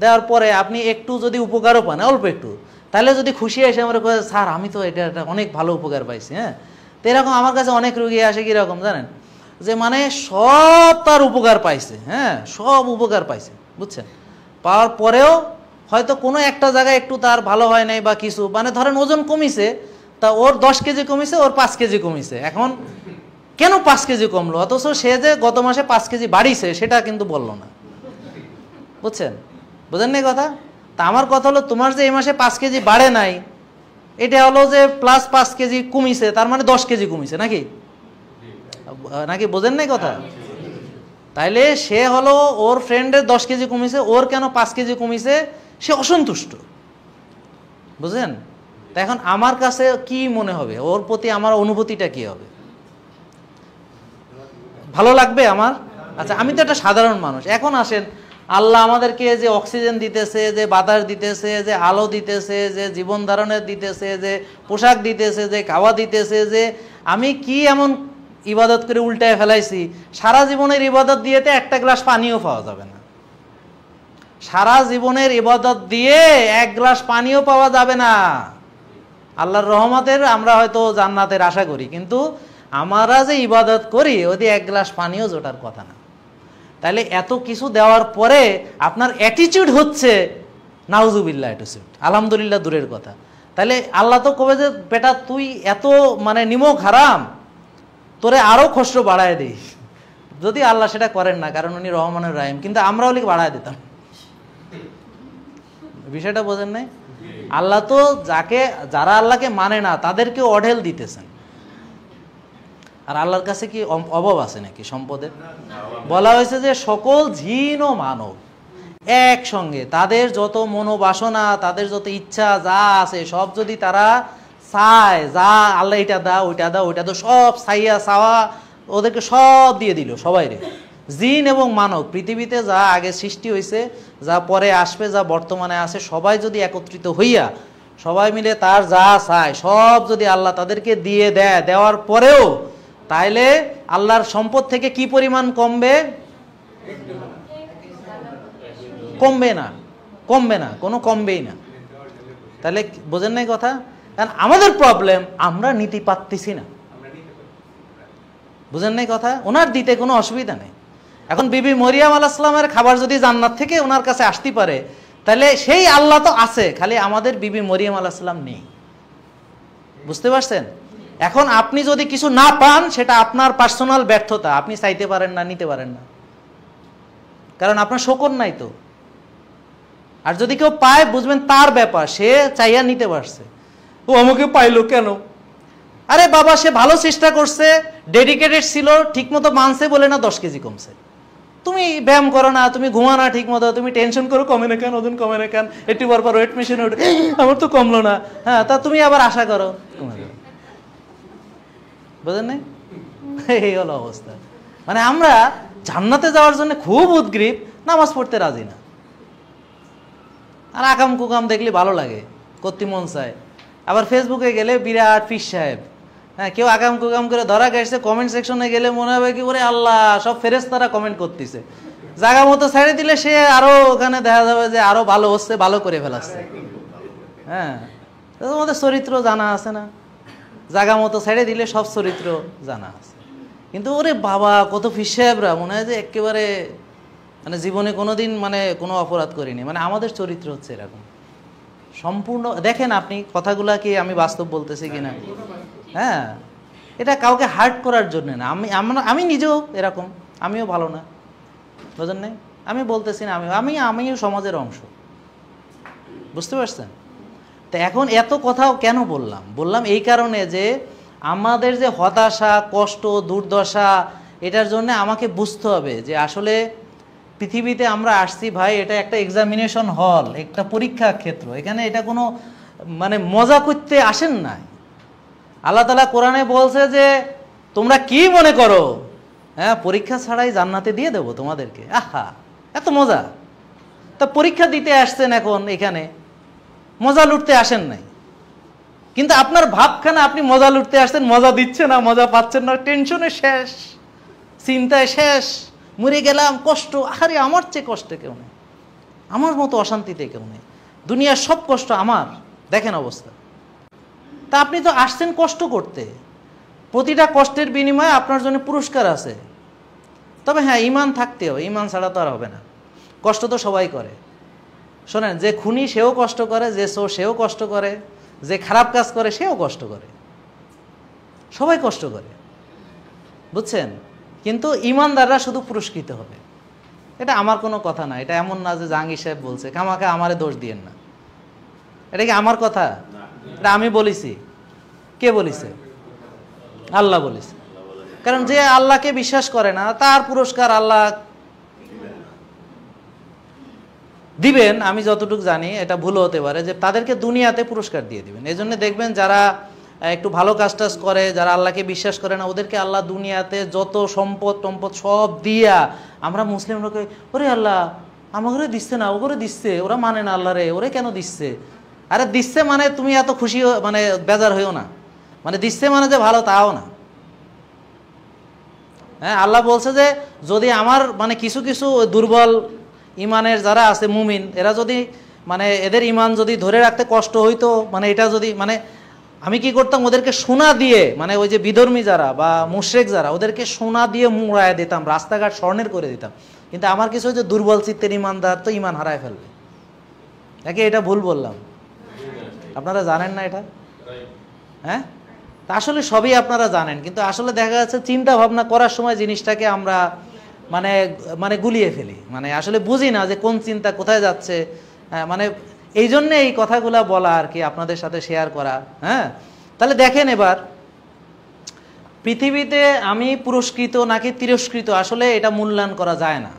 দেওয়ার পরে আপনি একটু যদি উপকারও পান, অল্প একটু, তাহলে যদি খুশি এসে আমার কাছে, স্যার আমি তো এটা অনেক ভালো উপকার পাইছি, হ্যাঁ। তো এরকম আমার কাছে অনেক রুগী আসে কীরকম জানেন, যে মানে সব তার উপকার পাইছে, হ্যাঁ, সব উপকার পাইছে, বুঝছেন, পাওয়ার পরেও হয়তো কোনো একটা জায়গায় একটু তার ভালো হয় নাই বা কিছু, মানে ধরেন ওজন কমিছে, তা ওর 10 কেজি কমিছে, ওর 5 কেজি কমিছে। এখন কেন 5 কেজি কমলো, অথচ সে যে গত মাসে 5 কেজি বাড়িছে সেটা কিন্তু বললো না। বুঝছেন? বুঝেন না কথা? তা আমার কথা হলো, তোমার যে এই মাসে 5 কেজি বাড়ে নাই, এটা হলো যে প্লাস 5 কেজি কমিছে, তার মানে 10 কেজি কমিছে, নাকি নাকি বোঝেন নাই কথা? তাইলে সে হলো ওর ফ্রেন্ডের 10 কেজি কমিছে, ওর কেন 5 কেজি কমিছে, সে অসন্তুষ্ট। বুঝলেন? তা এখন আমার কাছে কি মনে হবে, ওর প্রতি আমার অনুভূতিটা কি হবে? ভালো লাগবে আমার? আচ্ছা, আমি তো একটা সাধারণ মানুষ। এখন আসেন, আল্লাহ আমাদেরকে যে অক্সিজেন দিতেছে, যে বাতাস দিতেছে, যে আলো দিতেছে, যে জীবন ধারণের দিতেছে, যে পোশাক দিতেছে, যে খাওয়া দিতেছে, যে আমি কি এমন ইবাদত করে উল্টায় ফেলাইছি, সারা জীবনের ইবাদত দিয়েতে একটা গ্লাস পানিও পাওয়া যাবে না। সারা জীবনের ইবাদত দিয়ে এক গ্লাস পানিও পাওয়া যাবে না। আল্লাহর রহমতের আমরা হয়তো জান্নাতের আশা করি, কিন্তু আমরা যে ইবাদত করি ওদি এক গ্লাস পানিও জোটার কথা না। তাহলে এত কিছু দেওয়ার পরে আপনার অ্যাটিটিউড হচ্ছে নাউজুবিল্লাহ অ্যাটিটিউড, আলহামদুলিল্লাহ দূরের কথা। তাহলে আল্লাহ তো কবে যে বেটা তুই এত মানে নিমক হারাম, তোরে আরো কষ্ট বাড়ায় দিস। যদি আল্লাহ সেটা করেন না, কারণ উনি রহমানুর রাহিম, কিন্তু আমরা হলে বাড়ায় দিতাম। বিষয়টা বোঝেন নাই? আল্লাহ তো যারা আল্লাহকে মানে না তাদেরকে অঢেল দিতেছেন। আর আল্লাহর কাছে কি অভাব আছে নাকি সম্পদের? বলা হয়েছে যে সকল জিন ও মানব একসঙ্গে তাদের যত মনোবাসনা, তাদের যত ইচ্ছা যা আছে সব যদি তারা চায়, যা আল্লাহ এটা দাও ওইটা দাও ওইটা দাও, সব চাইয়া চাওয়া ওদেরকে সব দিয়ে দিল সবাইরে। জিন এবং মানব পৃথিবীতে যা আগে সৃষ্টি হয়েছে, যা পরে আসবে, যা বর্তমানে আছে, সবাই যদি একত্রিত হইয়া সবাই মিলে তার যা চায় সব যদি আল্লাহ তাদেরকে দিয়ে দেয়, দেওয়ার পরেও তাইলে আল্লাহর সম্পদ থেকে কি পরিমাণ কমবে? কমবে না, কমবে না, কোনো কমবেই না। তাহলে বোঝেন নাই কথা? কারণ আমাদের প্রবলেম আমরা নিতে পারতেছি না। বুঝেন নাই কথা? ওনার দিতে কোনো অসুবিধা নেই। এখন বিবি মরিয়াম আলাইহিস সালামের খাবার যদি জান্নাত থেকে ওনার কাছে আসতে পারে, তাহলে সেই আল্লাহ তো আছে, খালি আমাদের বিবি মরিয়াম আলাইহিস সালাম নেই। বুঝতে পারছেন? এখন আপনি যদি কিছু না পান সেটা আপনার পার্সোনাল ব্যর্থতা, আপনি চাইতে পারেন না, নিতে পারেন না, কারণ আপনার শকর নাই তো। আর যদি কেউ পায় বুঝবেন তার ব্যাপার, সে চাইয়া নিতে পারছে। ও আমাকে পাইলো কেন? আরে বাবা, সে ভালো চেষ্টা করছে, ডেডিকেটেড ছিল, ঠিকমতো মানছে বলে না 10 কেজি কমছে। তুমি ব্যায়াম করো না, তুমি ঘুমা না ঠিক মতো, তুমি টেনশন করো কমে না কেন, ওজন কমে না কেন, একটু পর ওয়েট মেশিনে উঠে আমার তো কমলো না, হ্যাঁ তা তুমি আবার আশা করো কমে যাবে। বুঝলেন? এই হলো অবস্থা। মানে আমরা জান্নাতে যাওয়ার জন্য খুব উদগ্রীব, নামাজ পড়তে রাজি না। আর আকাম কুকাম দেখলে ভালো লাগে, করতে মন চায়। আবার ফেসবুকে গেলে বিরাট পীর সাহেব, হ্যাঁ কেউ আকাম কুকাম করে ধরা গেছে, কমেন্ট সেকশনে গেলে মনে হবে কি ওরে আল্লাহ, সব ফেরেশতারা কমেন্ট করতেছে। জায়গা মতো ছেড়ে দিলে সে আরো ওখানে দেখা যাবে যে আরো ভালো হচ্ছে, ভালো করে ফেলাচ্ছে। হ্যাঁ, তোমাদের চরিত্র জানা আছে না? জায়গা মতো ছেড়ে দিলে সব চরিত্র জানা আছে। কিন্তু ওরে বাবা, কত পীর সাহেবরা মনে হয় যে একেবারে মানে জীবনে কোনোদিন মানে কোনো অপরাধ করিনি। মানে আমাদের চরিত্র হচ্ছে এরকম সম্পূর্ণ। দেখেন আপনি কথাগুলা কি আমি বাস্তব বলতেছি কিনা? হ্যাঁ, এটা কাউকে হার্ট করার জন্য না। আমি নিজেও এরকম, আমিও ভালো না, বুঝলেন নাই? আমি বলতেছি না আমিও সমাজের অংশ, বুঝতে পারছেন? তো এখন এত কথাও কেন বললাম এই কারণে যে আমাদের যে হতাশা, কষ্ট, দুর্দশা, এটার জন্য আমাকে বুঝতে হবে যে আসলে পৃথিবীতে আমরা আসছি ভাই, এটা একটা এক্সামিনেশন হল, একটা পরীক্ষা ক্ষেত্র। এখানে এটা কোনো মানে মজা করতে আসেন না। আল্লাহ তাআলা কোরআনে বলছে যে তোমরা কি মনে করো, হ্যাঁ পরীক্ষা ছাড়াই জান্নাতে দিয়ে দেবো তোমাদেরকে। আহা, এত মজা! তা পরীক্ষা দিতে আসছেন, এখন এখানে মজা লুটতে আসেন নাই। কিন্তু আপনার ভাবখানা আপনি মজা লুটতে আসছেন, মজা দিচ্ছে না, মজা পাচ্ছেন না, টেনশনে শেষ, চিন্তায় শেষ, মরে গেলাম, কষ্ট। আরে আমার চেয়ে কষ্টে কেউ নেই, আমার মতো অশান্তিতে কেউ নেই, দুনিয়ার সব কষ্ট আমার। দেখেন অবস্থা। তা আপনি তো আসছেন কষ্ট করতে, প্রতিটা কষ্টের বিনিময়ে আপনার জন্য পুরস্কার আছে। তবে হ্যাঁ, ঈমান থাকতে হবে, ঈমান ছাড়া তো আর হবে না। কষ্ট তো সবাই করে। শোনেন, যে খুনি সেও কষ্ট করে, যে চোর সেও কষ্ট করে, যে খারাপ কাজ করে সেও কষ্ট করে, সবাই কষ্ট করে, বুঝছেন? কিন্তু ঈমানদাররা শুধু পুরস্কৃত হবে। এটা আমার কোনো কথা না, এটা এমন না যে জাহাঙ্গীর সাহেব বলছে, খামাখা আমারে দোষ দিয়েন না। এটা কি আমার কথা? এটা আমি বলেছি? কে বলেছে? আল্লাহ বলেছে। কারণ যে আল্লাহকে বিশ্বাস করে না তার পুরস্কার আল্লাহ দিবেন। আমি যতটুকু জানি, এটা ভুল হতে পারে, যে তাদেরকে দুনিয়াতে পুরস্কার দিয়ে দিবেন। এই জন্য দেখবেন যারা একটু ভালো কাজ টাজ করে, যারা আল্লাহকে বিশ্বাস করে না, ওদেরকে আল্লাহ দুনিয়াতে যত সম্পদ টম্পদ সব দিয়া, আমরা মুসলিমরাকে ওরে আল্লাহ আমাকে দিচ্ছে না, ওরে দিচ্ছে, ওরা মানে না আল্লাহ রে, ওরে কেন দিচ্ছে? আরে দিচ্ছে মানে তুমি এত খুশি মানে বেজার হইও না, মানে দিচ্ছে মানে যে ভালো তাও না। হ্যাঁ, আল্লাহ বলছে যে যদি আমার মানে কিছু কিছু দুর্বল ইমানের যারা আছে মুমিন, এরা যদি মানে এদের ইমান যদি ধরে রাখতে কষ্ট হইতো, মানে এটা যদি মানে আমি কি করতাম, ওদেরকে সোনা দিয়ে, মানে ওই যে বিধর্মী যারা বা মুশরিক যারা, ওদেরকে সোনা দিয়ে মুড়ায় দিতাম, রাস্তাঘাট স্বর্ণের করে দিতাম। কিন্তু আমার কিছু হচ্ছে দুর্বল চিত্তের ইমানদার, তো ইমান হারায় ফেলবে। নাকি এটা ভুল বললাম? আপনারা জানেন না এটা? হ্যাঁ, তা আসলে সবই আপনারা জানেন, কিন্তু আসলে দেখা যাচ্ছে চিন্তা ভাবনা করার সময় জিনিসটাকে আমরা মানে মানে গুলিয়ে ফেলি, মানে আসলে বুঝি না যে কোন চিন্তা কোথায় যাচ্ছে। মানে এই জন্যে এই কথাগুলা বলা আর কি, আপনাদের সাথে শেয়ার করা। হ্যাঁ, তাহলে দেখেন এবার পৃথিবীতে আমি পুরস্কৃত নাকি তিরস্কৃত, আসলে এটা মূল্যায়ন করা যায় না।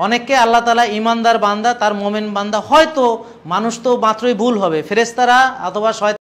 অনেককে আল্লাহ তাআলা ইমানদার বান্দা, তার মোমেন বান্দা, হয়তো মানুষ তো মাত্রই ভুল হবে, ফেরেশতারা অথবা শয়তান